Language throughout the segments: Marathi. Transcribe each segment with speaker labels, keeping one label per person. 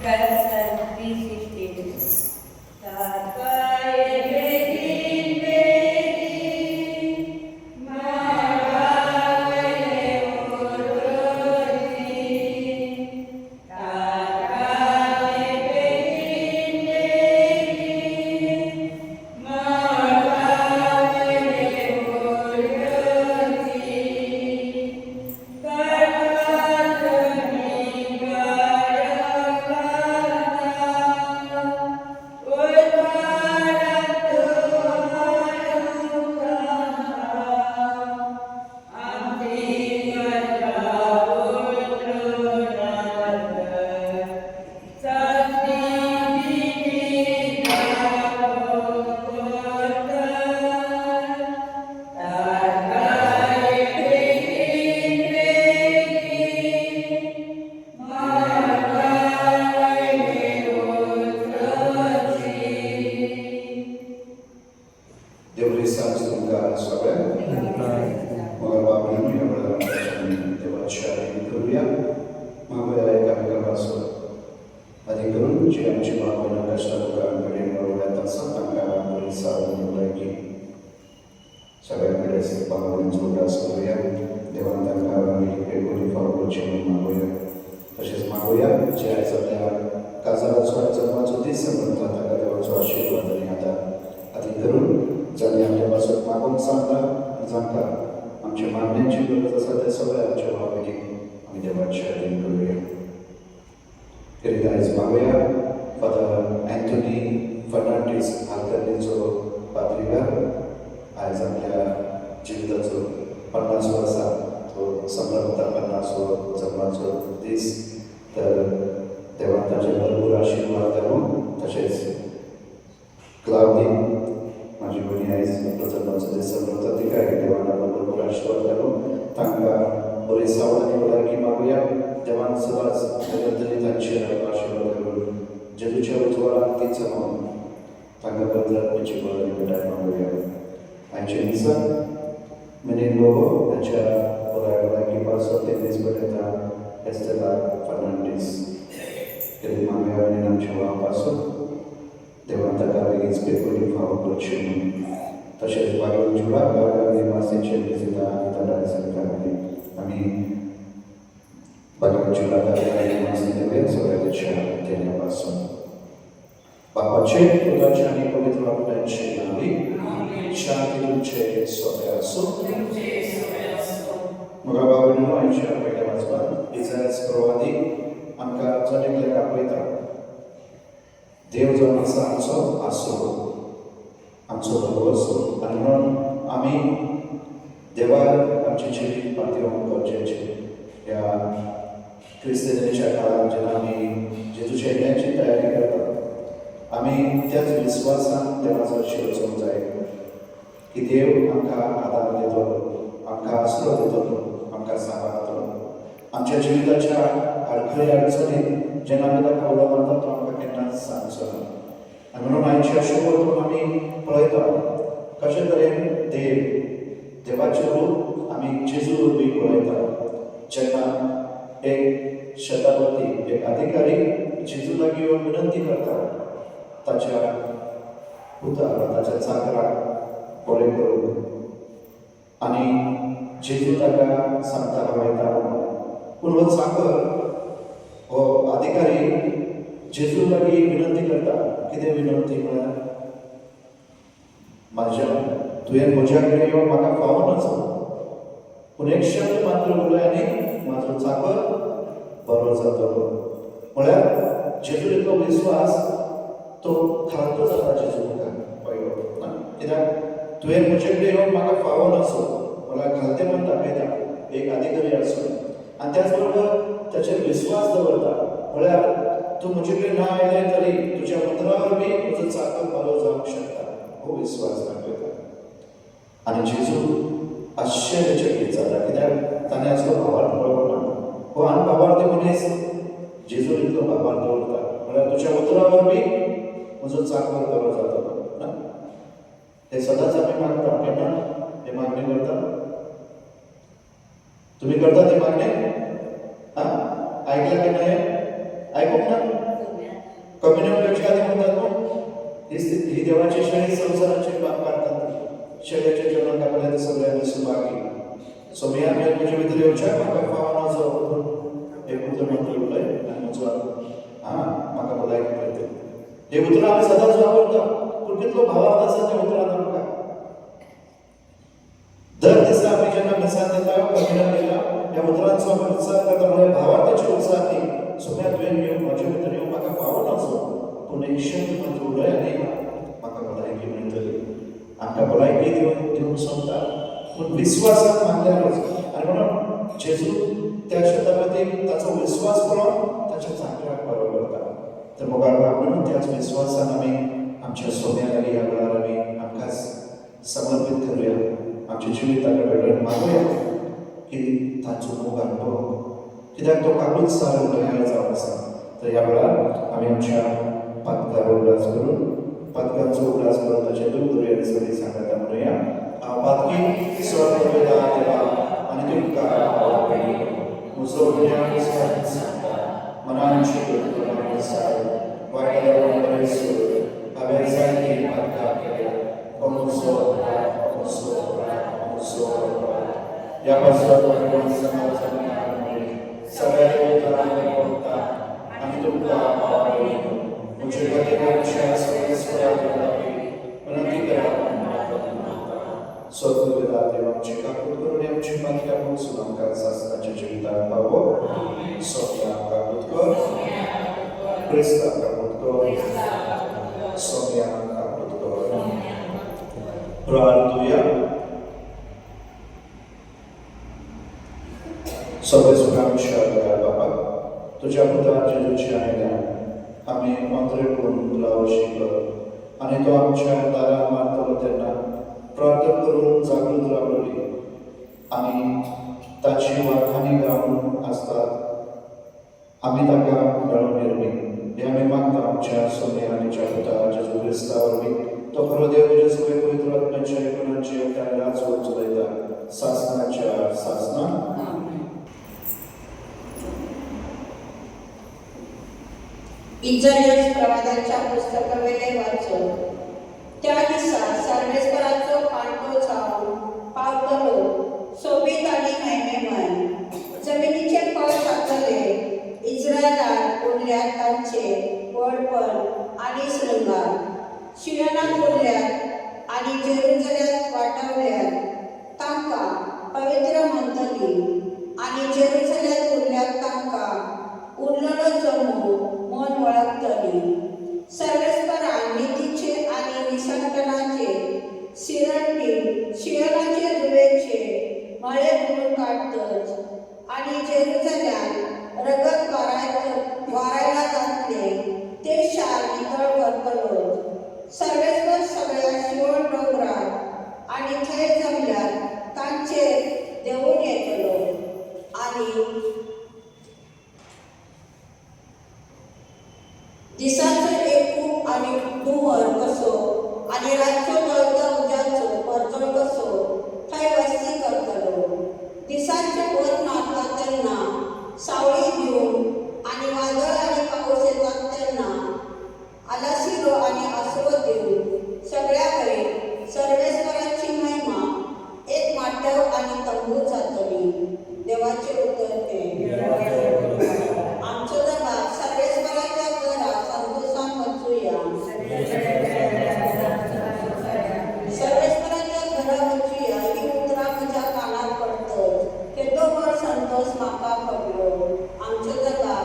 Speaker 1: Verse 3:16.
Speaker 2: Father Anthony Fernandez Alcaldezo Padriga आज आपल्या जीविताचो 50 वर्सां तो संबंधांता 50 जन्माचो दीस तर देवान ताचे भरपूर आशीर्वाद दिवं तशेंच क्लाउडी माझी भयणी आयज जन्माचो दीस संबंधांता तिकाय देवान भरपूर आशीर्वाद दिवं तांकां बरी सावधानी भलायकी मागुया देवान सदांच निरंतरी तांचे आशीर्वाद दिवं जेजूच्या उजवाडाक ती चलोवन तांकां बदलाची बळी भेटाय मागुया आयचे दिसा मेनेन लोगो ताच्या भलायकी पासत ते दीस बरयता एस्तेला फर्नांडीस तेरी मागुया आनी आमच्या वा पासत देवान ताका बेगीच बेगोनी फावो करचें म्हणून तशेंच बागल जुडा गांवांनी मासेचे विजिता आनी ताडाय सरकारांनी आमी बागल जुडा गांवांनी मासे देवे सगळ्याच्या तेल्या पासून बापाचे पुत्राचे आणि पवित्र आत्म्याचे नावी शांती तुमचे सोबे असो मग बाबा आमच्या पहिल्या वाचपात इजायस प्रवादी आमकां जणेकल्याक आपयता देव जो आसा आमचो आसरो आमचो भरवसो आनी म्हणून आमी देवार आमचे जिवीत पातळून करचेचे ह्या क्रिस्तांच्या काळात जेन्ना आमी जेजूच्या येण्याची तयारी करतात आमी त्याच विश्वासान देवाचो शिरो वचूंक जाय की देव आमकां आदार दितलो आमकां आसरो दितलो आमकां सांबाळटलो आमच्या जिविताच्या अडखळी अडचणीत जेन्ना आमी ताका उलो मारता तो आमकां केन्नाच सांगचो ना आनी म्हणून आयचे अशे वरून आमी पळयता कशे तरेन देवाचें रूप आमी जेजू रूपी पळयता जेन्ना एक शतापती एक अधिकारी जेजू लागीं येवन विनंती करता ताच्या पुताक ताच्या चाकराक बरें करूंक आनी जेजू ताका सांगता वयता पूण हो चाकर हो अधिकारी जेजू लागीं विनंती करता कितें विनंती म्हळ्यार तुवें म्हज्या कडेन येवन म्हाका फावो नचो पूण एक शब्द मात्र उलय आनी म्हाजो चाकर बरो जातलो म्हळ्यार जेजू इतलो विस्वास तो खालतो जाता जेजू मुखार पळयलो कित्याक तुवें म्हजे कडेन येवन म्हाका फावो नचो म्हळ्यार खालते मन दाखयता एक अधिकारी आसून आनी त्याच बरोबर ताचेर विस्वास दवरता म्हळ्यार तूं म्हजे कडेन ना आयलें तरी तुज्या उतरावर बी म्हजो चाकर बरो जावंक शकता हो विस्वास दाखयता आनी जेजू आश्चर्यचकीत जाता कित्याक ताणें असलो भावार्थ पळोवंक ना हो अनभावार्थी मनीस जेजू इतलो भावार्थ दवरता म्हळ्यार तुज्या उतरावर बी म्हजो चाकर बरो जातलो ना हे सदांच आमी मागता केन्ना हे मागणी करता तुमी करता ती मागणी आयकला केन्ना हे आयकूंक ना ती देवाची शाळेत संसाराचे काम करतात शाळेच्या जेवणात आपल्याला सगळ्यांनी सुभागी सोमया तुझ्या भितर येवच्या म्हाका फावना जो एक उतर म्हणतो उलय आणि म्हजो म्हाका भलायकी मेळटली हे उतर आमी सदांच वापरता पूण कितलो भावार्थ आसा त्या उतरांत आमकां दर दिसा आमी जेन्ना मिसाल दिता कमिरान दिला ह्या उतरांचो आमी उत्साह करता म्हणजे भावार्थाची उत्साह ती सोम्या तुवें येवन म्हजे भितर येवन म्हाका फावना जो पूण एक शब्द म्हजो उलय आनी म्हाका भलायकी मेळटली आमकां भलायकी दिवन सोदता पूण विस्वासाक मानल्यारूच आनी म्हणून जेजू त्या शेतामध्ये ताचो विस्वास पळोवन ताच्या चांकऱ्याक बरो करता तर मोगाळ म्हणून त्याच विस्वासान आमी आमच्या सोम्या लागीं ह्या वेळार आमी आमकांच समर्पीत करूया आमच्या जिविताकडे वेगळें मागूया की ताचो मोग अनुभव कित्याक तो काकूच सार दयाळ जावन आसा तर ह्या वेळार आमी आमच्या पातकार उगडास करून पातकांचो उगडास करून ताचे दूख धरुया आनी सगळीं सांगाता म्हणुया हांव पातकी स्वर्ग वेदा देवा आनी तुमकां म्हजो ज्ञान मनांची वायटाला बरें सोड हांवें जायती पातकां केल्या या पासून सगळ्या देवतांना बोलता आणि तुमका मुझे गतीच्या विनंती करा स्वर्गवेदा देवाची काकूट करून आमची मागण्या पोहोचून आमकां शासनाच्या जिविताक पावो सोम्या काकूट कर क्रिस्ता काकूट कर सोम्या काकूट कर प्रार्थूया सगळे सुखांच्या बाबा तुझ्या पुत्रान जेजूच्या आयल्यान आमी मंत्रे करून तुला अवशी कर आनी तो आमच्या दारां मारतलो तेन्ना प्रार्थना करून जागृत रावली आनी ताची वाखाणी गावन आसतात आमी ताका मेळून निर्मी हे आमी मागता आमच्या सोम्या आनी पुता जेजू क्रिस्ता वरवीं तो खरो देव तुजे सगळे पवित्र आत्म्याच्या एकूणांची एकट्यान राज चलयता शासनाच्या शासनान
Speaker 1: इजायास प्रवादाच्या पुस्तकावेले वाचन त्या दिसा सर्वेस्पराचो पांटो जावन पावतलो सोबीत आनी महिमेमय जमिनीचे फळ खातले इस्रायेलांत उरल्यात तांचे व्हडपण आनी शृंगार शियोनांत उरल्यात आनी जेरुसलेमांत वाटावल्यात तांकां पवित्र म्हणटली आनी जेरुसलेमांत उरल्यात तांकां उरलेलो जमू मन वळखतली सर्वेस्परान नितीचे आनी निसंतनाचे सिरणटी शियोनाचे दुवेचे मळे धुवून काडतच आनी जेरुसलेमांत रगत वारायला घातले ते शार नितळ करतलो सर्वेस्पर सगळ्या शिवण डोंगरार आनी थंय जमल्यार तांचेर देंवून येतलो आनी दिसाचो एकूप आनी दुवर कसो आनी रातचो जळता उज्याचो परजळ कसो थंय वस्ती करतलो दिसाचे वत मारता तेन्ना सावळी दिवन आनी वादळ आनी पावस येतात तेन्ना आलासिरो आनी आसरो दिवन सगळ्या कडेन सर्वेस्पराची महिमा एक माट्याव आनी तंबू जातली देवाचे उतर ते आमचो दबा सर्वेस्पराच्या घरा संतोषान वचूया सर्वेस्पराच्या घरा वचूया ही उतरां म्हज्या कानार पडटत केदो व्हड संतोष म्हाका पडलो आमचो दबा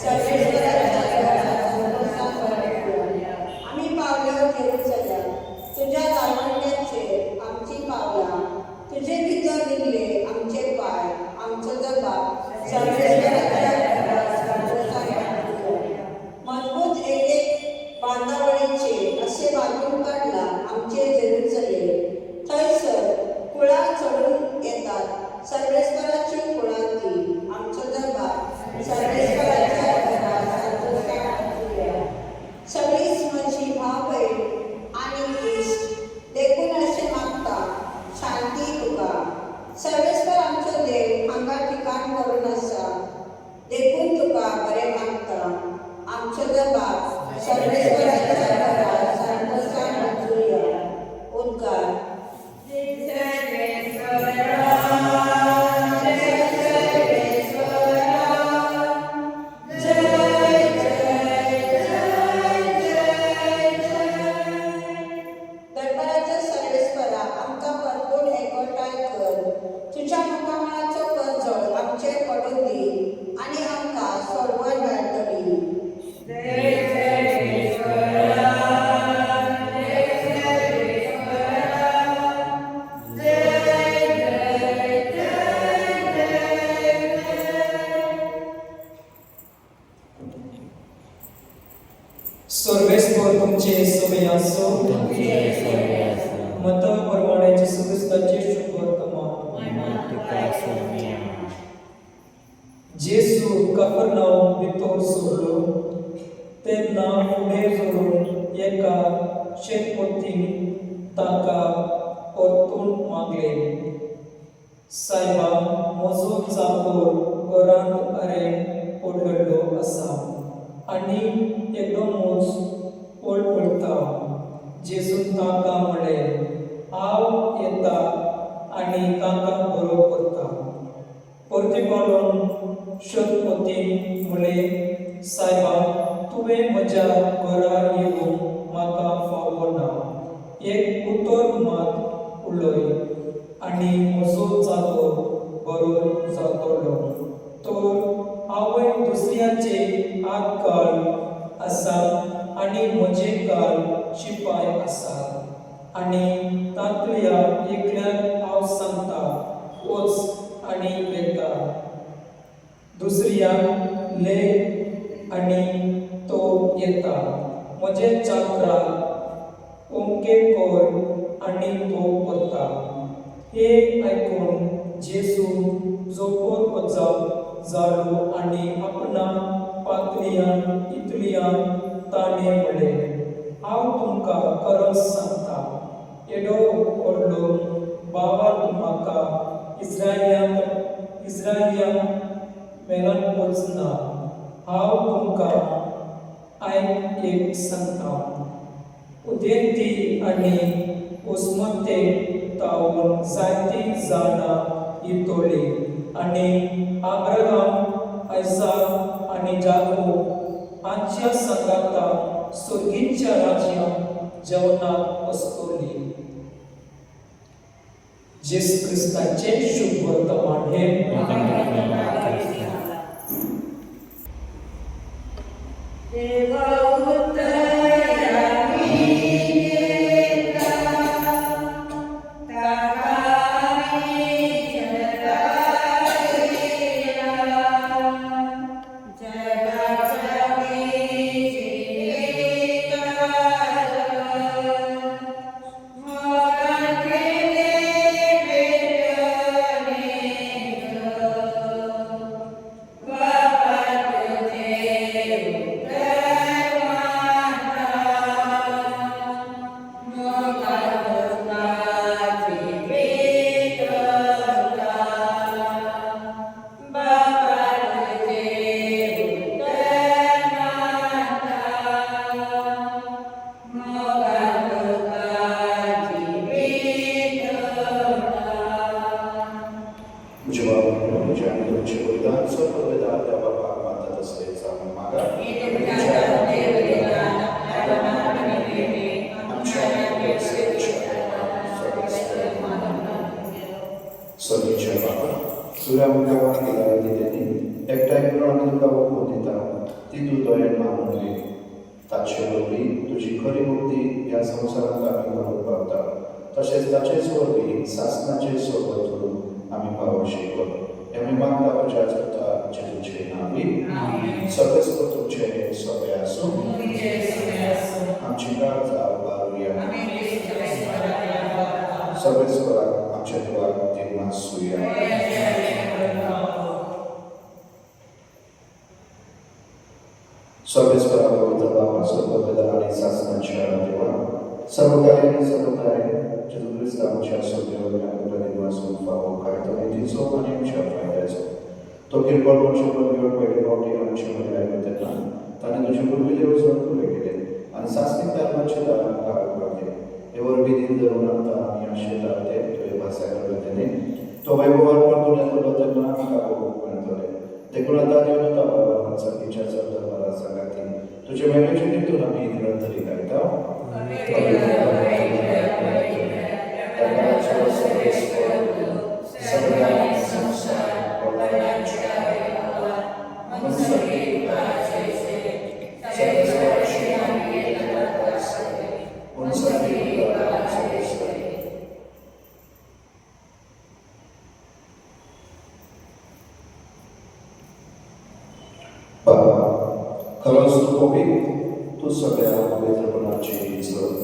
Speaker 1: सर्वेस्पराच्या घरा संतोषान वचूया आमी पावल्या जेरुसलेम तुज्या दारांचेर आमची पावलां तुजे भितर निघले आमचे पाय आमचो दबा सर्वेस्पराच्या घरा संतोषान मजबूत एक बांदावळीचे असे बांधून काढला आमचे जेरुसलेम थंयसर कुळां चढून येतात सर्वेस्पराची कुळां ती आमचो दबा सर्वेस्पराच्या घरा संतोषान सगळीच म्हजी भाव भयण आनी इश्ट देखून अशें मागता शांती तुका सर्वेस्पर आमचो देव हांगा ठिकाण करून आसा देखून तुका बरें मागता आमचो दबा सर्वेस्पराच्या घरा संतोषान
Speaker 3: सर्वेस्वर तुमचे सवय असो मताप्रमाणे येशू ख्रिस्ताचे शुभ वर्तमान जेसू कफरनाऊम भितर सोडलो तेन्ना फुडें जोडून एका शेतपतीन ताका परतून मागले सायबा म्हजो चाकर घरांत आरेन पडलेलो आसा आनी एकदमूच पडता जेजून ताका म्हळें हांव येता आनी ताका बरो करता परतीपावून शेतपतीन म्हळें सायबा तुवें म्हज्या घरा येवंक म्हाका फावो ना एक उतर मात उलय आनी म्हजो चाकर बरो जातलो तर हांवें दुसऱ्याचे हात काळ आसा आनी म्हजे काळ शिपाय आसात आनी तांतल्या एकल्याक हांव सांगता वच आनी येता दुसऱ्याक ले आनी तो येता म्हजे चाकराक ओंके कर आनी तो करता हे आयकून जेसू जोपोर वचप जालो आनी आपणा पातळियान इतलियान ताणें म्हळें हांव तुमकां खरेंच सांगता एडो व्हडलो भावाक म्हाका इस्रायेलांत मेळोन वचना हांव तुमकां आयज एक सांगता उदेंती आनी उस्मते तावून जायतीं जाणां येतली आनी अब्राहम आयसाक आनी जाकोब हांच्या संगाता सुर्गीच्या राज्यांत जेवणाक बसतलीं जेसू ख्रिस्ताचे शुभ वर्तमान हे
Speaker 2: तुझी खरी मुक्ती ह्या संवसारांत आमी घडोवंक पावता तशेंच ताचेच वरवीं सासणाचे सोबत जोडून आमी पावोवशी करप हे आमी मागता म्हज्या चुता जेजूचे नांवी सर्वेस्वर तुमचे सगळे आसूं आमची काळजां बारुया सर्वेस्वराक आमच्या देवाक देव आसूया सर्वेस्वरा पवित्र बाबा सर्वपिता आणि सासणाच्या देवा सर्व कार्याने सर्व कार्य जेजू ख्रिस्त आमच्या सगळ्या निवासून फावो काढतो निधीचो आणि आमच्या फायद्याचो तो किरकोळ वर्षभर घेऊन पहिले पावटी आमच्या मध्ये आले तेन्ना ताणे तुझे पूर्वी देवस्वर पुरे केले आणि सासनिक धर्माचे दारां काळ उगडले हे वरवी दिन धरून आता आम्ही आशे दाते तुझे भासा करले तेने तो वैभवान परतून येतलो तेन्ना आमकां भोगूंक मेळटले देखून आता देव नता बाबा सगळीच्या दरबारा सांगाती तुझे महिन्याचे नितून आम्ही निरंतरी गायता खरंच तू पवित्र तू सगळ्या पवित्रपणाची चल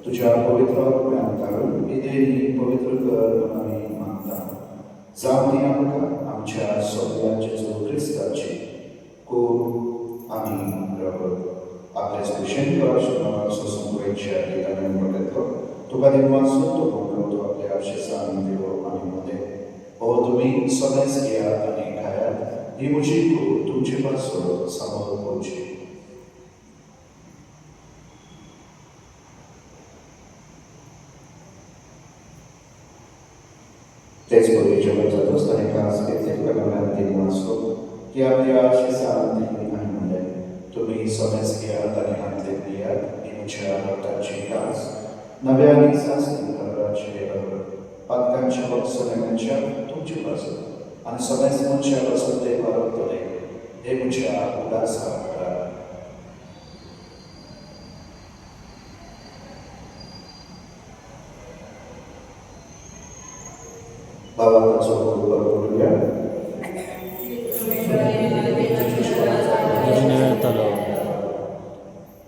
Speaker 2: तुझ्या पवित्र आत्म्यान काढून इदेनी पवित्र कर म्हणून आमी मागता. जावं ती आमकां आमच्या सगळ्या जेजू क्रिस्ताची कूड आमी रगत आपल्या स्पेशल प्रश्न सोसून गोंयच्या गितांनी बघितलो तुका देवाचो तो भोगवतो आपल्या आशिसान देव आनी मध्ये हो तुम्ही सगळेच घेयात आनी खायात ही म्हजी कूड तुमचे पासून सांबाळ करची. तेच बरोबर जेवण जातोच ताणें कास घेतले कलांत देवाचो की आपल्या आशिसान देव आनी मध्ये तुम्ही सगळेच घेयात आनी हातले पियात ही म्हज्या रगताची कास नव्या आनी सासणी घराचे पातकांच्या वत्सल्यांच्या तुमचे पासून आनी सगळेच मनशा पासून ते परतले हे म्हज्या उदासा बाबांचो उपकार करूया.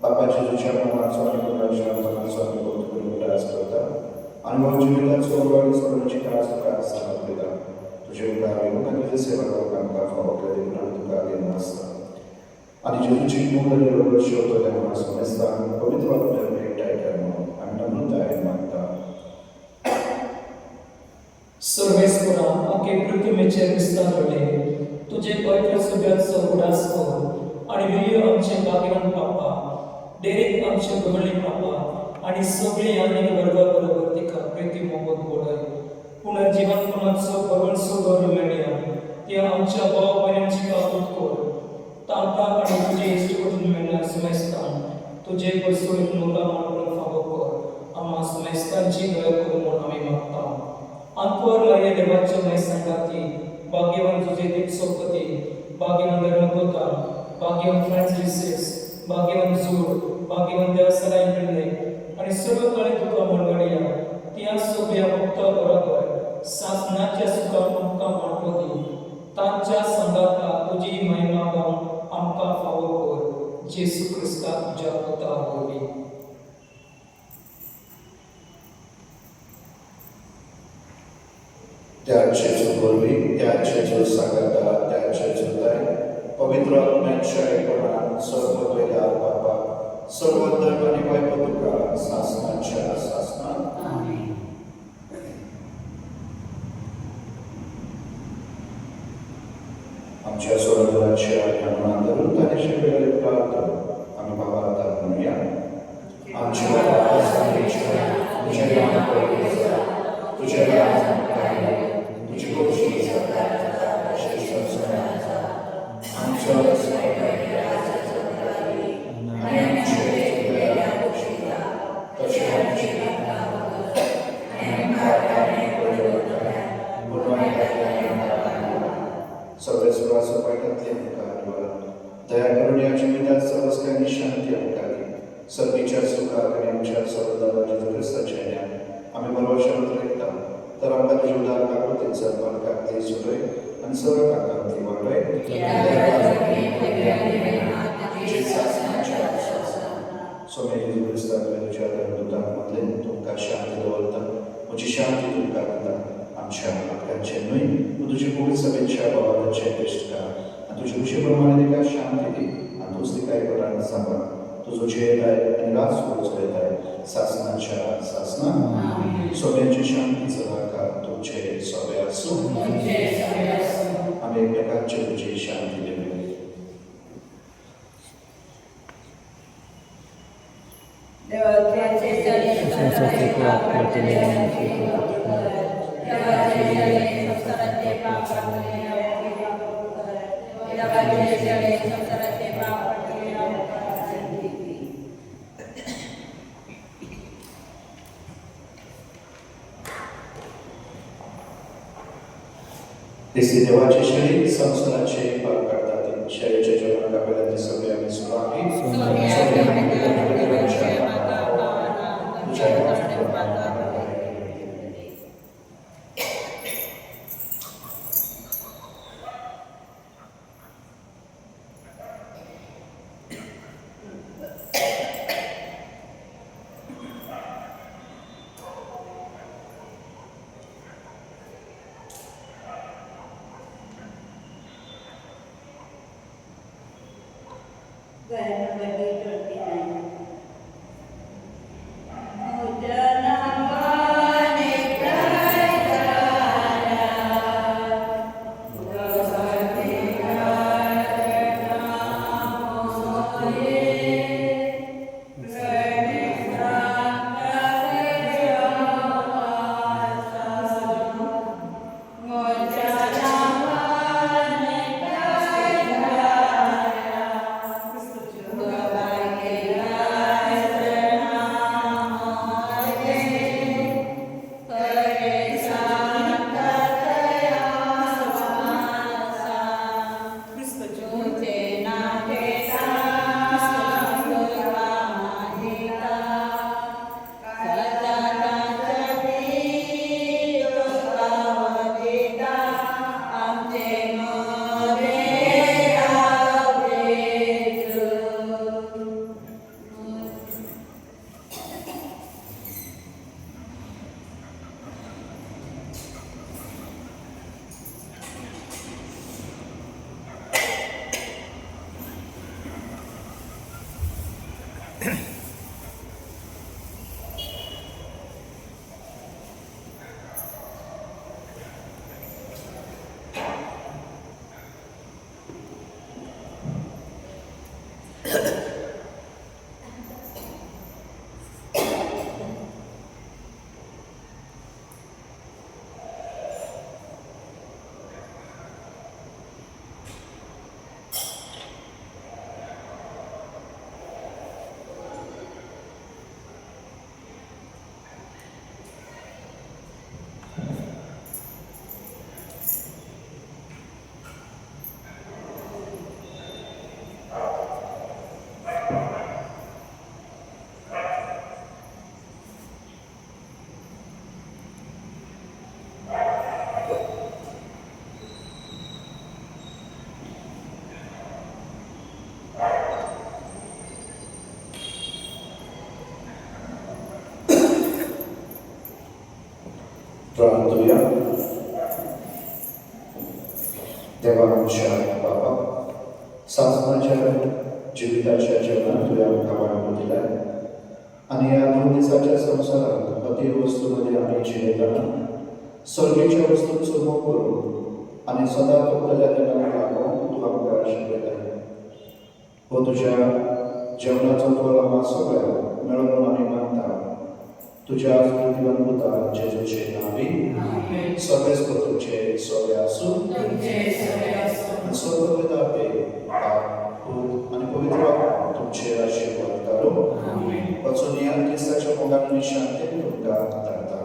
Speaker 2: बापा जेजूच्या मनाचो आनी गुणाच्या मनाचो आमी कौतुक उल्हास करता आनी हो जिविताचो वाडी सोडूंची कास तुका समर्पिता. तुजे उपकार येवून आनी तुजे सेवा करपाक आमकां फावो केले म्हणून तुका देव आसता आनी जेजूची मूळ निरोग शेवटल्या मनाचो मेस्तान पवित्र आत्म्यान भेटाय कर म्हणून आमी नम्रतायेन मागता.
Speaker 3: सर्वेस्परा आखे पृथ्वीचेर विस्तारले तुझे पवित्र सगळ्याचो उडास कर आनी वियो आमचे बागेवान पापा डेरेक आमचे गवळी पापा आनी सगळी आनीक वर्गा बरोबर तिका प्रिती मोगत बोडय. पुनर्जीवनपणाचो भगवंसो गौरव मेळया त्या आमच्या भाव भयणांची काबूत कर तांकां आनी तुजे इश्टवटीन मेळ्ळ्या सुमेस्तान तुजे बसोळीक मोगा मांडून फावो कर आम्हा सुमेस्तांची दया कर म्हूण आमी मागता. अंकुर लाये देवाच्या मैसंगाती भाग्यवान तुझे दिक सोपती भाग्यवान धर्मदूता भाग्यवान फ्रांसिस भाग्यवान जूड भाग्यवान देवसराय पिल्ले आणि सर्व काळे तुका मंडळीया त्या सगळ्या भक्ता बरोबर सासनाच्या सुखान आमकां वांटो दी. तांच्या संगाता तुजी महिमा गावन आमकां फावो कर जेसू क्रिस्ता तुज्या पुता वरवीं.
Speaker 2: त्याचे वरवीं त्याचे सांगता त्याचे दाय पवित्र आत्म्याच्या एकपणान सर्व वेदार बापा सर्व धर्म आनी वैभव तुका सासनाच्या सासनात आमीन. आमच्या स्वर्गराच्या ज्ञानान धरून ताचे वेळे प्रार्थना आमी बाबा म्हणूया. आमच्या तुझे नाम पवित्र जा तुझे नाम तुझी गोष्टी सगळे सुरासो पैठातले दया करून या जीवितात सर्वच काही शांती आमकां दी. सर्वीच्या सुखाक आनी आमच्या सर्व जेजू क्रिस्ताच्या आमी बरोवशान रयता तर आमकां तुजे उदार काकूतीन सर्वान काकती सुरय आनी सर्व काकांती वाडय. सोमे जेजू क्रिस्ताक तुज्या धर्मदूताक मदले तुमकां शांती दवरता म्हजी शांती तुमकां दिता. आमच्या आपल्याचे न्हय पूण तुजे पवित्र सभेच्या भावाचे इश्ट कर आनी तुजे उशे प्रमाणे तिका शांती दी आनी तूंच तिका एकवटान सांबाळ. तुजो चेताय आनी रास चलयताय सासनाच्या सासना सोब्याची शांती सदांकाळ तुमचे सोबे आसूं आमी एकमेकांचे तुजी शांती दिवया. दिसती देवाचे शरीर संसाराचे पार काढतात. शरीराच्या जेवणाक आपल्याला सगळे आमी सुखाकी प्रार्थूया. देवा आमच्या बाबा, सासणाच्या जिविताच्या जेवणात तुझ्या आमकां वाढवून दिलाय आणि या 2 दिसाच्या संसारात भौतिक वस्तूंमध्ये आम्ही जियेताना स्वर्गीच्या वस्तूंचो मोग करून आणि सदा तोपलेल्या देवाक लागून तूं आमकां आशिर्वाद दिला. हो तुझ्या जेवणाचो तो मासो मेळून आम्ही मानता. तुझ्या प्रतिबंधुता जेजूचे नावी सगळेच तुमचे सोबे आसूं स्वर्ग पिता पूत आणि पवित्र आत्मा तुमचे आशीर्वाद करो. वचून या ख्रिस्ताच्या मोगान शांती तुमकां धाडटा.